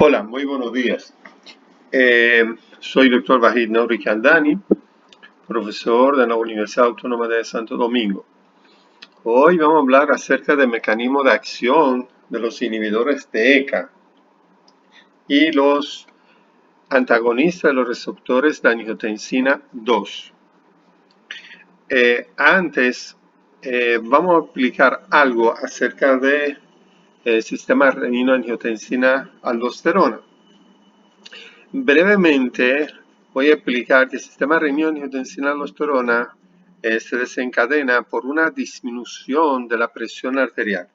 Hola, muy buenos días. Soy el doctor Vahid Nouri Kaldani, profesor de la Universidad Autónoma de Santo Domingo. Hoy vamos a hablar acerca del mecanismo de acción de los inhibidores de ECA y los antagonistas de los receptores de angiotensina 2. Antes, vamos a explicar algo acerca del sistema renina-angiotensina-aldosterona. Brevemente voy a explicar que el sistema renina-angiotensina-aldosterona se desencadena por una disminución de la presión arterial.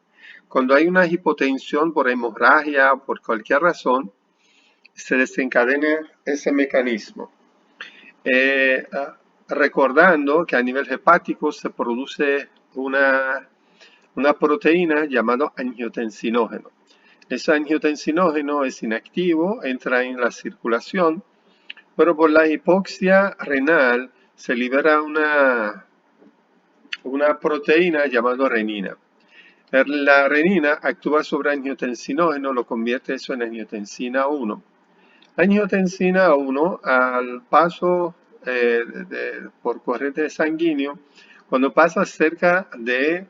Cuando hay una hipotensión por hemorragia o por cualquier razón, se desencadena ese mecanismo. Recordando que a nivel hepático se produce una proteína llamada angiotensinógeno. Ese angiotensinógeno es inactivo, entra en la circulación, pero por la hipoxia renal se libera una proteína llamada renina. La renina actúa sobre angiotensinógeno, lo convierte eso en angiotensina 1. Angiotensina 1 al paso por corriente sanguíneo, cuando pasa cerca de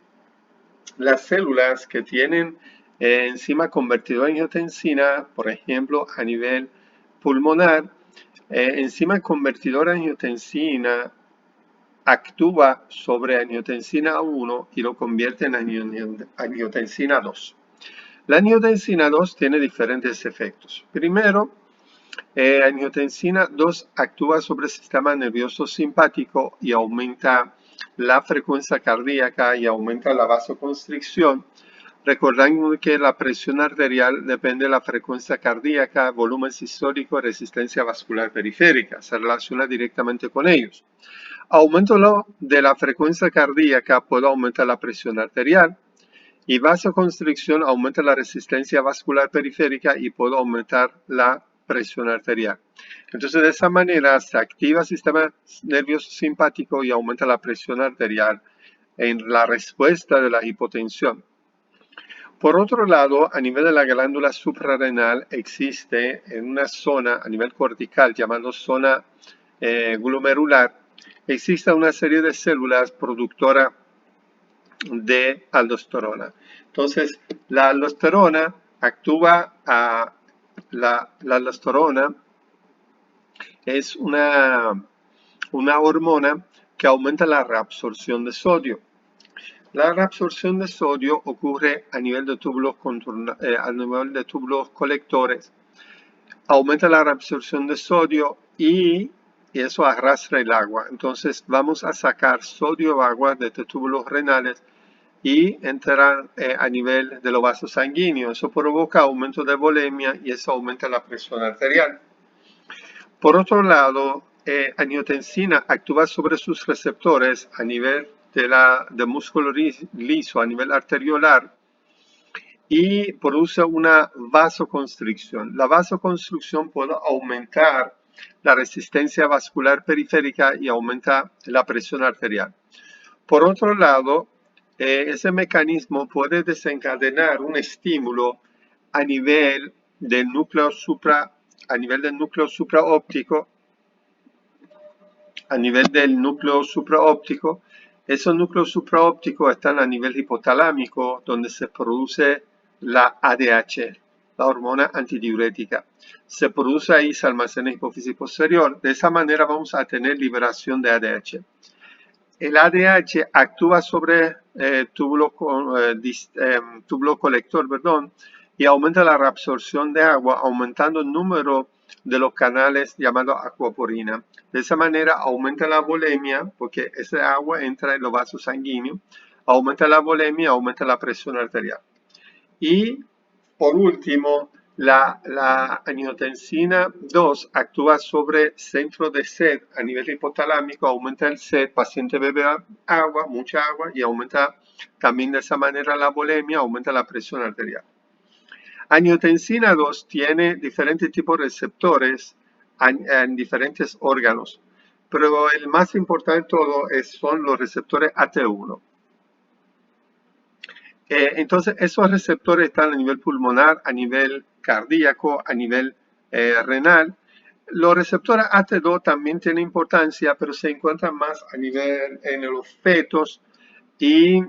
las células que tienen enzima convertidora de angiotensina, por ejemplo, a nivel pulmonar, enzima convertidora de angiotensina actúa sobre angiotensina 1 y lo convierte en angiotensina 2. La angiotensina 2 tiene diferentes efectos. Primero, angiotensina 2 actúa sobre el sistema nervioso simpático y aumenta la frecuencia cardíaca y aumenta la vasoconstricción. Recordando que la presión arterial depende de la frecuencia cardíaca, volumen sistólico y resistencia vascular periférica. Se relaciona directamente con ellos. Aumento de la frecuencia cardíaca puede aumentar la presión arterial y vasoconstricción aumenta la resistencia vascular periférica y puede aumentar la presión arterial. Entonces, de esa manera se activa el sistema nervioso simpático y aumenta la presión arterial en la respuesta de la hipotensión. Por otro lado, a nivel de la glándula suprarrenal existe en una zona a nivel cortical llamada zona glomerular, existe una serie de células productoras de aldosterona. Entonces, la aldosterona actúa a la aldosterona es una hormona que aumenta la reabsorción de sodio. La reabsorción de sodio ocurre a nivel de túbulos colectores, aumenta la reabsorción de sodio y eso arrastra el agua. Entonces vamos a sacar sodio o agua de estos túbulos renales y entrar a nivel de los vasos sanguíneos. Eso provoca aumento de volemia y eso aumenta la presión arterial. Por otro lado, angiotensina actúa sobre sus receptores a nivel de músculo liso, a nivel arteriolar, y produce una vasoconstricción. La vasoconstricción puede aumentar la resistencia vascular periférica y aumenta la presión arterial. Por otro lado, ese mecanismo puede desencadenar un estímulo a nivel del núcleo supraóptico. Esos núcleos supraópticos están a nivel hipotalámico, donde se produce la ADH, la hormona antidiurética. Se produce ahí, se almacena en hipófisis posterior. De esa manera vamos a tener liberación de ADH. El ADH actúa sobre túbulo colector, y aumenta la reabsorción de agua, aumentando el número de los canales llamados acuaporina. De esa manera aumenta la volemia, porque ese agua entra en los vasos sanguíneos, aumenta la volemia, aumenta la presión arterial. Y por último, la angiotensina 2 actúa sobre centro de sed a nivel hipotalámico, aumenta el sed, paciente bebe agua, mucha agua, y aumenta también de esa manera la volemia, aumenta la presión arterial. Angiotensina 2 tiene diferentes tipos de receptores en diferentes órganos, pero el más importante de todo son los receptores AT1. Entonces, esos receptores están a nivel pulmonar, a nivel cardíaco, a nivel renal. Los receptores AT2 también tienen importancia, pero se encuentran más a nivel en los fetos y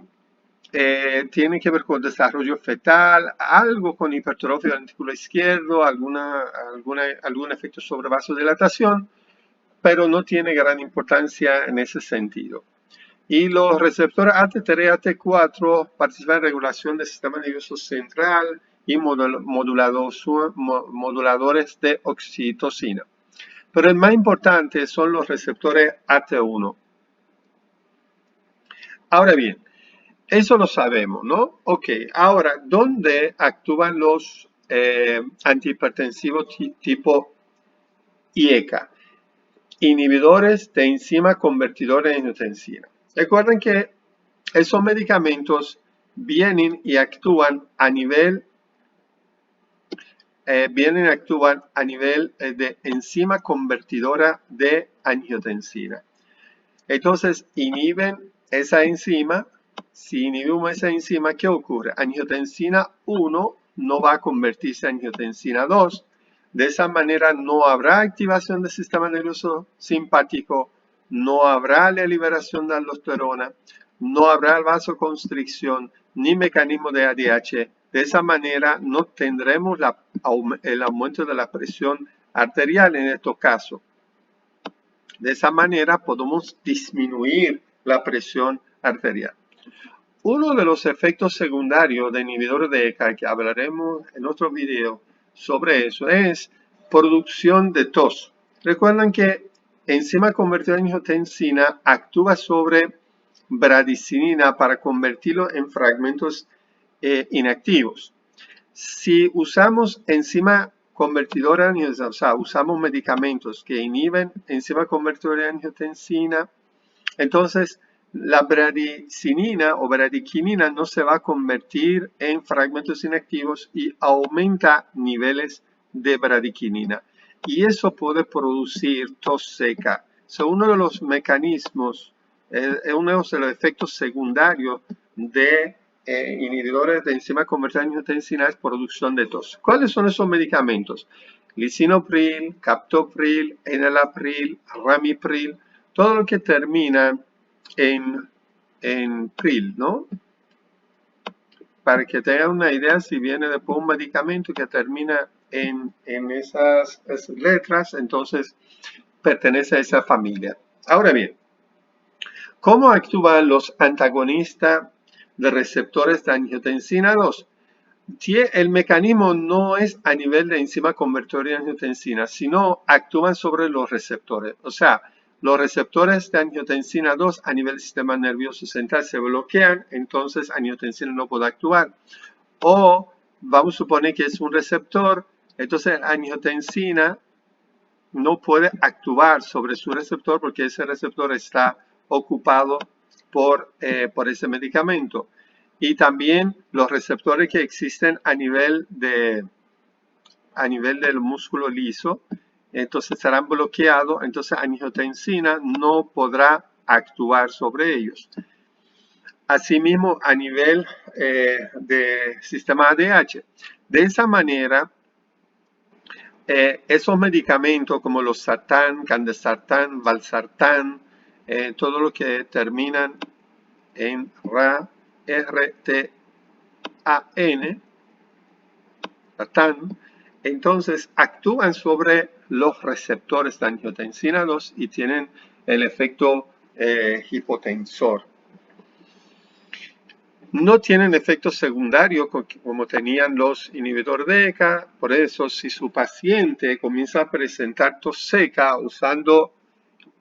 tienen que ver con desarrollo fetal, algo con hipertrofia del ventrículo izquierdo, algún efecto sobre vasodilatación, pero no tiene gran importancia en ese sentido. Y los receptores AT3 y AT4 participan en regulación del sistema nervioso central y moduladores de oxitocina. Pero el más importante son los receptores AT1. Ahora bien, eso lo sabemos, ¿no? Ok, ahora, ¿dónde actúan los antihipertensivos tipo IECA? Inhibidores de enzima convertidora en angiotensina. Recuerden que esos medicamentos vienen y actúan a nivel de enzima convertidora de angiotensina. Entonces, inhiben esa enzima. Si inhibimos esa enzima, ¿qué ocurre? Angiotensina 1 no va a convertirse en angiotensina 2. De esa manera no habrá activación del sistema nervioso simpático, no habrá la liberación de aldosterona, no habrá vasoconstricción ni mecanismo de ADH. De esa manera no tendremos el aumento de la presión arterial en estos casos. De esa manera podemos disminuir la presión arterial. Uno de los efectos secundarios de inhibidores de ECA, que hablaremos en otro video sobre eso, es producción de tos. Recuerden que enzima convertida en angiotensina actúa sobre bradicinina para convertirlo en fragmentos inactivos. Si usamos enzima convertidora, o sea, usamos medicamentos que inhiben enzima convertidora de angiotensina, entonces la bradicinina o bradiquinina no se va a convertir en fragmentos inactivos y aumenta niveles de bradiquinina. Y eso puede producir tos seca. Uno de los mecanismos, uno de los efectos secundarios de inhibidores de enzima convertida en angiotensina es producción de tos. ¿Cuáles son esos medicamentos? Lisinopril, captopril, enalapril, ramipril, todo lo que termina en pril, ¿no? Para que tengan una idea, si viene después un medicamento que termina en esas letras, entonces pertenece a esa familia. Ahora bien, ¿cómo actúan los antagonistas de receptores de angiotensina 2? El mecanismo no es a nivel de enzima convertidora de angiotensina, sino actúan sobre los receptores. O sea, los receptores de angiotensina 2 a nivel del sistema nervioso central se bloquean, entonces angiotensina no puede actuar. O vamos a suponer que es un receptor, entonces angiotensina no puede actuar sobre su receptor porque ese receptor está ocupado por ese medicamento. Y también los receptores que existen a nivel del músculo liso, entonces estarán bloqueados, entonces angiotensina no podrá actuar sobre ellos. Asimismo, a nivel de sistema ADH. De esa manera, esos medicamentos como los sartán, candesartán, valsartán, todo lo que terminan en RTAN, sartán, entonces actúan sobre los receptores de angiotensina 2 y tienen el efecto hipotensor. No tienen efectos secundarios como tenían los inhibidores de ECA, por eso si su paciente comienza a presentar tos seca usando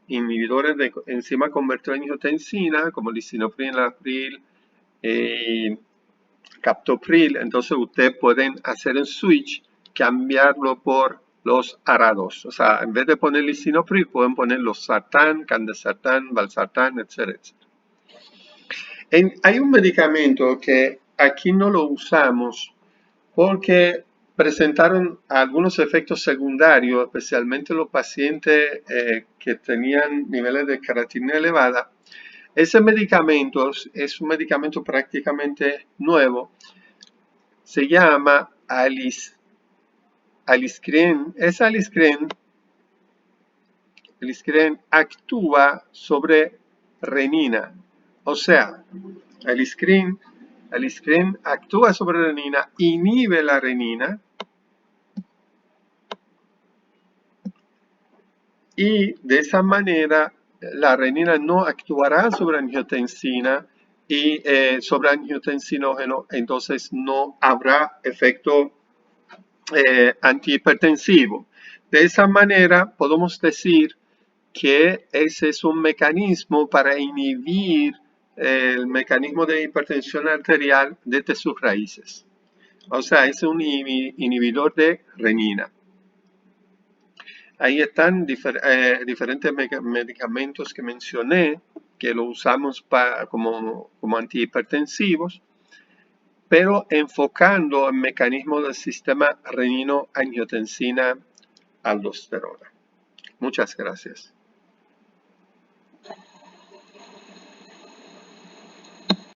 inhibidores de enzima convertidora en angiotensina, como lisinopril, enalapril, captopril, entonces ustedes pueden hacer un switch, cambiarlo por los ARA2. O sea, en vez de poner lisinopril, pueden poner los sartán, candesartán, valsartán, etcétera, etcétera. Hay un medicamento que aquí no lo usamos porque presentaron algunos efectos secundarios, especialmente los pacientes que tenían niveles de creatinina elevada. Ese medicamento es un medicamento prácticamente nuevo. Se llama aliskiren, aliskiren actúa sobre renina. O sea, aliskiren actúa sobre renina, inhibe la renina y de esa manera la renina no actuará sobre angiotensina y sobre angiotensinógeno, entonces no habrá efecto antihipertensivo. De esa manera podemos decir que ese es un mecanismo para inhibir el mecanismo de hipertensión arterial desde sus raíces. O sea, es un inhibidor de renina. Ahí están diferentes medicamentos que mencioné, que lo usamos como antihipertensivos, pero enfocando el mecanismo del sistema renino-angiotensina-aldosterona. Muchas gracias.